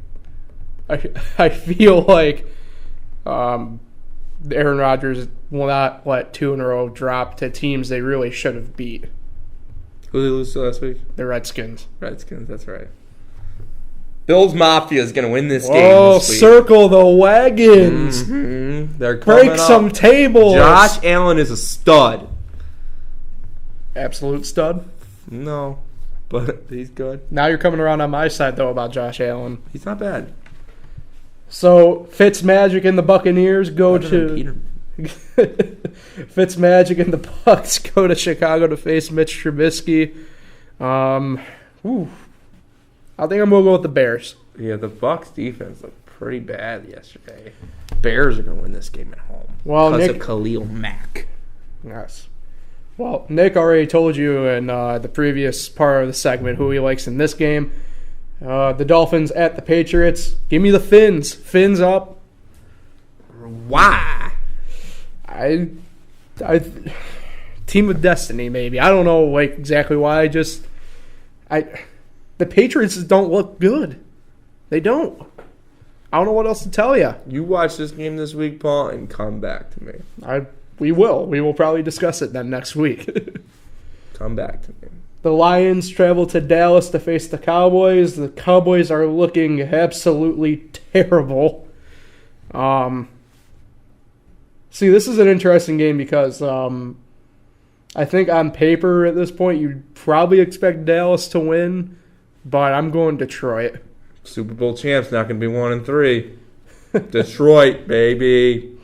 Aaron Rodgers will not let 2 in a row drop to teams they really should have beat. Who did they lose to last week? The Redskins. Redskins, that's right. Bills Mafia is going to win this game this week. Circle the wagons. Mm-hmm. They're coming Break some up. tables. Josh Allen is a stud. Absolute stud. No, but he's good. Now you're coming around on my side, though, about Josh Allen. He's not bad. So, Fitzmagic and the Buccaneers go to... Fitzmagic and the Bucs go to Chicago to face Mitch Trubisky. I think I'm going to go with the Bears. Yeah, the Bucs defense looked pretty bad yesterday. Bears are going to win this game at home. Well, because Nick, of Khalil Mack. Yes. Well, Nick already told you in the previous part of the segment who he likes in this game. The Dolphins at the Patriots. Give me the Fins. Fins up. Why? I team of destiny, maybe. I don't know exactly why. The Patriots don't look good. They don't. I don't know what else to tell you. You watch this game this week, Paul, and come back to me. We will. We will probably discuss it then next week. Come back to me. The Lions travel to Dallas to face the Cowboys. The Cowboys are looking absolutely terrible. See, this is an interesting game because I think on paper at this point you'd probably expect Dallas to win, but I'm going Detroit. Super Bowl champs not going to be 1-3. Detroit, baby.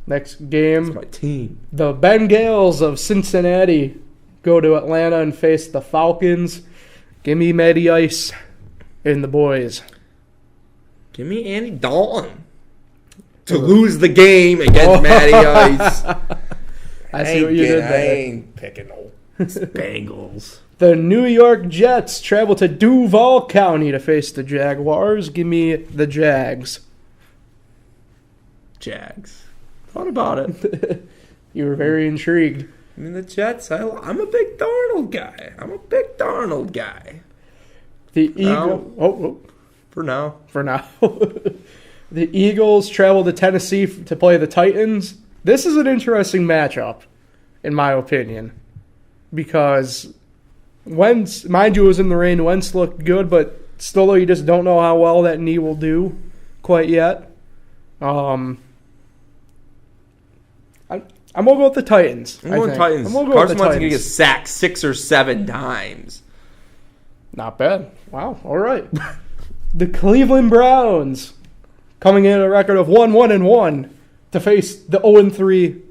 Next game. That's my team. The Bengals of Cincinnati go to Atlanta and face the Falcons. Give me Matty Ice and the boys. Give me Andy Dalton to lose the game against Matty Ice. I see what you did there. I ain't picking no Bengals. The New York Jets travel to Duval County to face the Jaguars. Give me the Jags. Jags. Thought about it. You were very intrigued. I mean, the Jets, I'm a big Darnold guy. The Eagles... For now. The Eagles travel to Tennessee to play the Titans. This is an interesting matchup, in my opinion. because Wentz, mind you, was in the rain. Wentz looked good, but still, though, you just don't know how well that knee will do quite yet. I'm going to go with the Titans. I'm going Titans. Carson Wentz going to get sacked 6 or 7 times. Not bad. Wow. All right. The Cleveland Browns coming in at a record of 1-1-1 to face the 0-3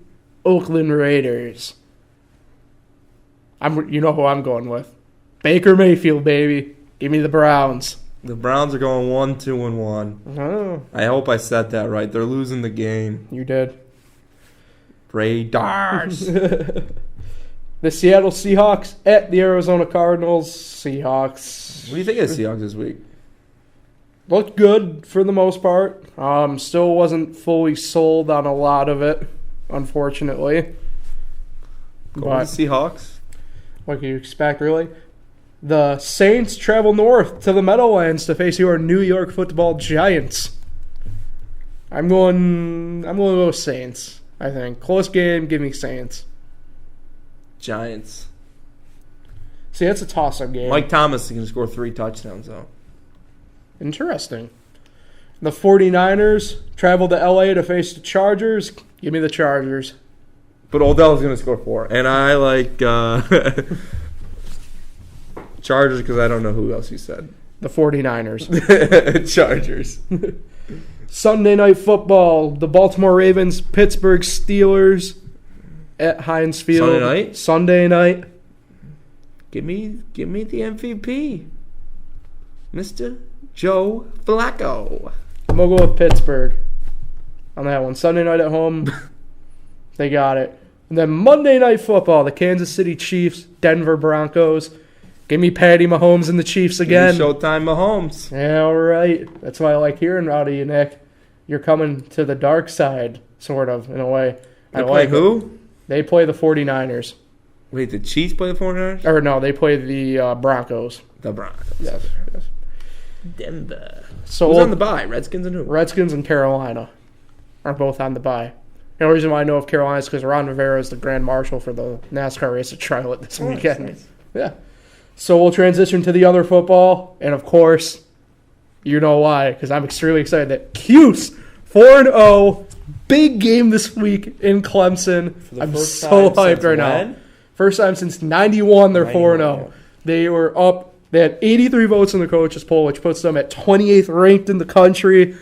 Oakland Raiders. You know who I'm going with. Baker Mayfield, baby. Give me the Browns. The Browns are going 1-2-1. Oh. I hope I said that right. They're losing the game. You did. Raiders. The Seattle Seahawks at the Arizona Cardinals. Seahawks. What do you think of the Seahawks this week? Looked good for the most part. Still wasn't fully sold on a lot of it, unfortunately. Go with the Seahawks. What can you expect, really? The Saints travel north to the Meadowlands to face your New York Football Giants. I'm going to go Saints, I think. Close game, give me Saints. Giants. See, that's a toss-up game. Mike Thomas is going to score 3 touchdowns, though. Interesting. The 49ers travel to L.A. to face the Chargers. Give me the Chargers. But Odell's going to score 4. And I like Chargers because I don't know who else you said. The 49ers. Chargers. Sunday Night Football. The Baltimore Ravens, Pittsburgh Steelers at Heinz Field. Sunday night. Give me the MVP. Mr. Joe Flacco. I'm going to go with Pittsburgh on that one. Sunday night at home. They got it. And then Monday Night Football, the Kansas City Chiefs, Denver Broncos. Give me Patty Mahomes and the Chiefs again. Showtime Mahomes. Yeah, all right. That's why I like hearing out of you, Nick. You're coming to the dark side, sort of, in a way. They play who? They play the 49ers. Wait, the Chiefs play the 49ers? Or no, they play the Broncos. The Broncos. Yes. Denver. So who's on the bye? Redskins and who? Redskins and Carolina are both on the bye. The only reason why I know of Carolina is because Ron Rivera is the Grand Marshal for the NASCAR race at Charlotte this weekend. Nice. Yeah. So we'll transition to the other football, and of course, you know why, because I'm extremely excited that Cuse 4-0, big game this week in Clemson. I'm so hyped right now. First time since 91 they're 4-0. They were up. They had 83 votes in the coaches poll, which puts them at 28th ranked in the country.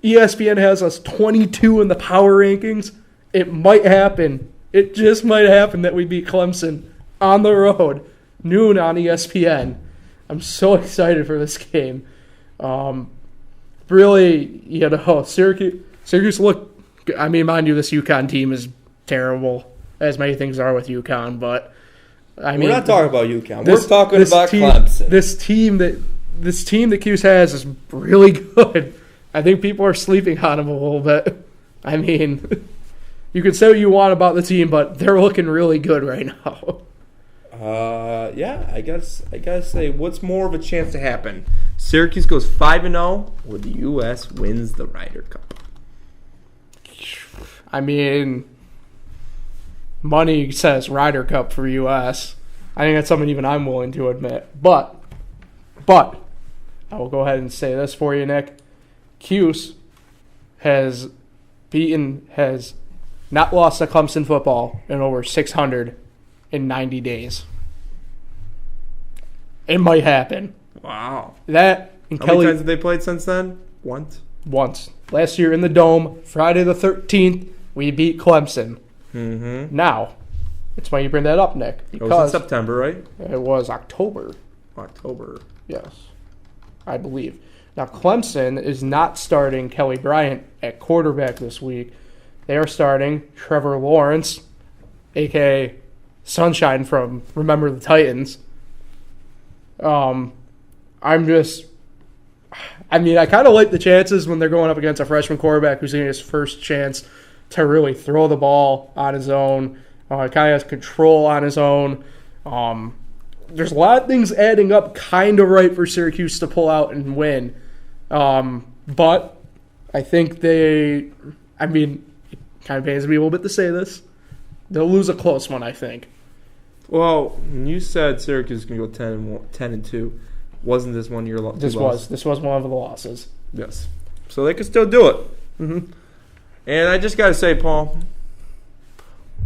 ESPN has us 22 in the power rankings. It might happen. It just might happen that we beat Clemson on the road, noon on ESPN. I'm so excited for this game. Really, Syracuse looked. I mean, mind you, this UConn team is terrible, as many things are with UConn, but we're not talking about UConn. We're talking about Clemson. This team that Cuse has is really good. I think people are sleeping on them a little bit. I mean, you can say what you want about the team, but they're looking really good right now. Yeah, I gotta say, what's more of a chance to happen? Syracuse goes 5-0, or the U.S. wins the Ryder Cup. I mean, money says Ryder Cup for U.S. I think that's something even I'm willing to admit. But I will go ahead and say this for you, Nick. Cuse has not lost to Clemson football in over 690 days. It might happen. Wow. That and How many times have they played since then? Once. Last year in the Dome, Friday the 13th, we beat Clemson. Mm-hmm. Now, it's why you bring that up, Nick. Because it was in September, right? It was October. Yes, I believe. Now, Clemson is not starting Kelly Bryant at quarterback this week. They are starting Trevor Lawrence, a.k.a. Sunshine from Remember the Titans. I kind of like the chances when they're going up against a freshman quarterback who's getting his first chance to really throw the ball on his own. Kind of has control on his own. There's a lot of things adding up kind of right for Syracuse to pull out and win. But I think it kind of pains me a little bit to say this. They'll lose a close one, I think. Well, when you said Syracuse is going to go 10-2, wasn't this one of your losses? This was one of the losses. Yes. So they could still do it. Mm-hmm. And I just got to say, Paul,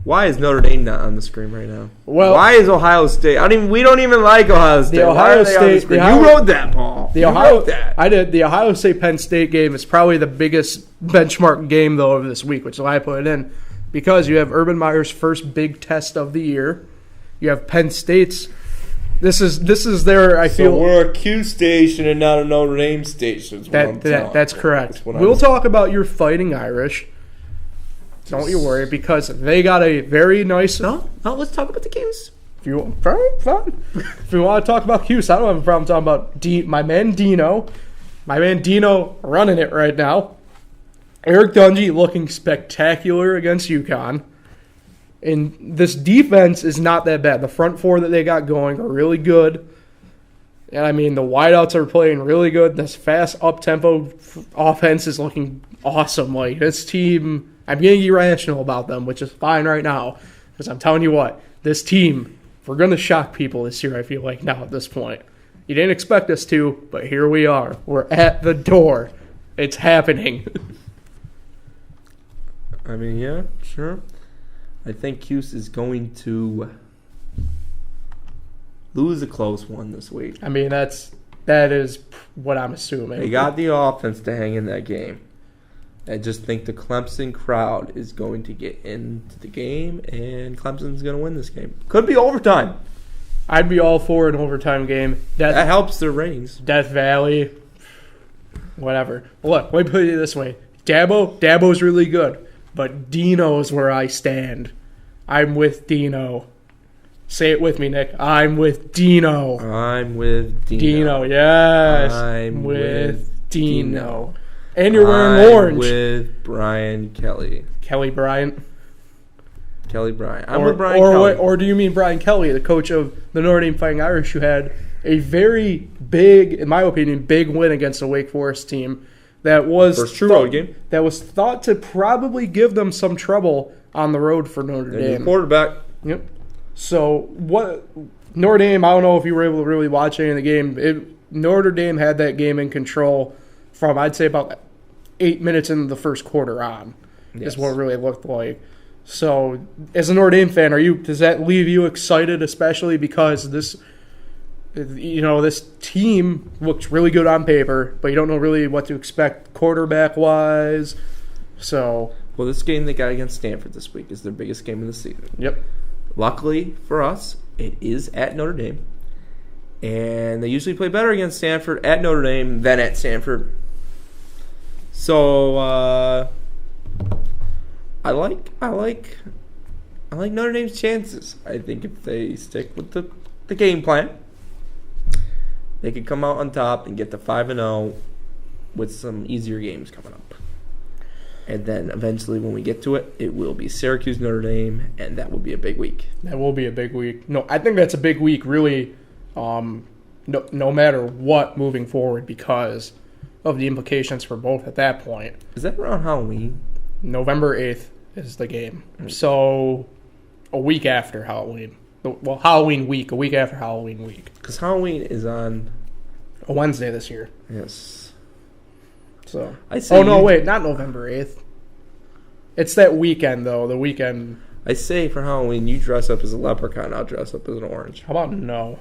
why is Notre Dame not on the screen right now? Well, why is Ohio State? We don't even like Ohio State. The Ohio State. You wrote that, Paul. You wrote that. I did. The Ohio State Penn State game is probably the biggest benchmark game though of this week, which is why I put it in, because you have Urban Meyer's first big test of the year. You have Penn State's. This is their. I feel we're a Cuse station and not a Notre Dame station. That's correct. We'll talk about your Fighting Irish. Don't you worry, because they got a very nice. No. Let's talk about the Cuse. If you want, fine. If you want to talk about Cuse, I don't have a problem talking about my man Dino. My man Dino running it right now. Eric Dungy looking spectacular against UConn. And this defense is not that bad. The front four that they got going are really good. And I mean, the wideouts are playing really good. This fast up-tempo offense is looking awesome. Like, this team, I'm getting irrational about them, which is fine right now. Because I'm telling you what, this team, we're going to shock people this year, I feel like, now at this point. You didn't expect us to, but here we are. We're at the door. It's happening. I mean, yeah, sure. I think Cuse is going to lose a close one this week. I mean, that is what I'm assuming. They got the offense to hang in that game. I just think the Clemson crowd is going to get into the game, and Clemson's going to win this game. Could be overtime. I'd be all for an overtime game. That helps their ratings. Death Valley, whatever. Look, let me put it this way. Dabo's really good. But Dino's where I stand. I'm with Dino. Say it with me, Nick. I'm with Dino. I'm with Dino. Dino, yes. I'm with Dino. And you're wearing orange. I'm with Brian Kelly. Kelly Bryant. Kelly Bryant. I'm with Brian Kelly. Or do you mean Brian Kelly, the coach of the Notre Dame Fighting Irish, who had a very big, in my opinion, big win against the Wake Forest team? That was first true road game. That was thought to probably give them some trouble on the road for Notre Dame. Quarterback. Yep. So what Notre Dame? I don't know if you were able to really watch any of the game. Notre Dame had that game in control from I'd say about 8 minutes into the first quarter on. Yes. Is what it really looked like. So as a Notre Dame fan, does that leave you excited, especially because this team looks really good on paper, but you don't know really what to expect quarterback-wise. So, well, this game they got against Stanford this week is their biggest game of the season. Yep. Luckily for us, it is at Notre Dame. And they usually play better against Stanford at Notre Dame than at Stanford. So, I like Notre Dame's chances. I think if they stick with the game plan, they could come out on top and get to 5-0 with some easier games coming up. And then eventually when we get to it, it will be Syracuse, Notre Dame, and that will be a big week. That will be a big week. No, I think that's a big week really no matter what moving forward because of the implications for both at that point. Is that around Halloween? November 8th is the game. So a week after Halloween. Well, Halloween week, a week after Halloween week. Because Halloween is on a Wednesday this year. Yes. So wait, not November 8th. It's that weekend though. The weekend. I say for Halloween, you dress up as a leprechaun. I'll dress up as an orange. How about no?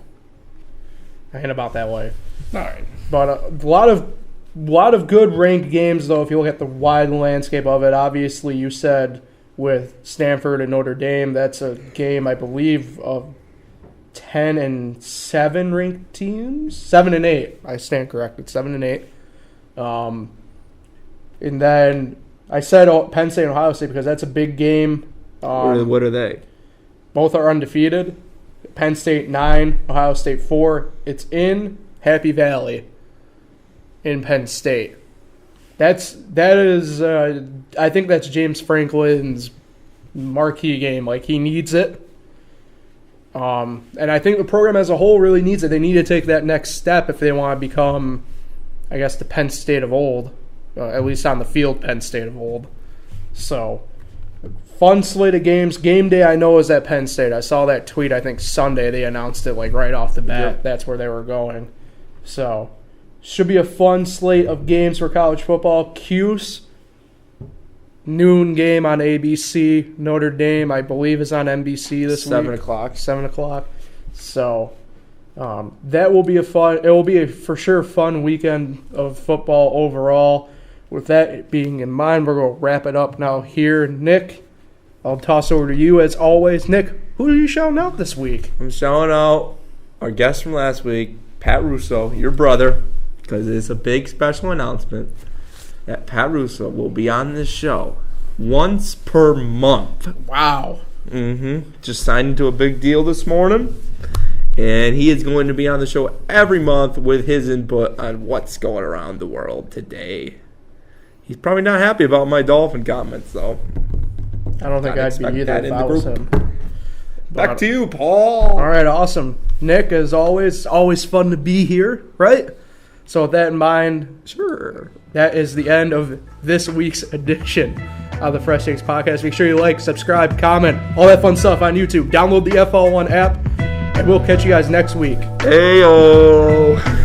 I ain't about that way. All right, but a lot of good ranked games though. If you look at the wide landscape of it, obviously you said. With Stanford and Notre Dame, that's a game I believe of 10 and 7 ranked teams. 7 and 8. I stand corrected. 7 and 8. And then I said Penn State and Ohio State because that's a big game. What are they? Both are undefeated. Penn State 9, Ohio State 4. It's in Happy Valley in Penn State. That is I think that's James Franklin's marquee game. Like, he needs it. And I think the program as a whole really needs it. They need to take that next step if they want to become, I guess, the Penn State of old. At least on the field, Penn State of old. So, Fun slate of games. Game day, I know, is at Penn State. I saw that tweet, I think Sunday. They announced it like right off the bat. Yep. That's where they were going. So, should be a fun slate of games for college football. Cuse, noon game on ABC. Notre Dame, I believe, is on NBC this week. 7 o'clock. 7 o'clock. So, that will be it will be a for sure fun weekend of football overall. With that being in mind, we're going to wrap it up now here. Nick, I'll toss over to you as always. Nick, who are you shouting out this week? I'm shouting out our guest from last week, Pat Russo, your brother, because it's a big special announcement that Pat Russo will be on this show once per month. Wow. Just signed into a big deal this morning, and he is going to be on the show every month with his input on what's going around the world today. He's probably not happy about my Dolphin comments, though. I don't think I'd be either if I was him. Back to you, Paul. All right, awesome. Nick, as always fun to be here, right? So with that in mind, Sure. that is the end of this week's edition of the Fresh Takes Podcast. Make sure you like, subscribe, comment, all that fun stuff on YouTube. Download the FL1 app, and we'll catch you guys next week. Heyo.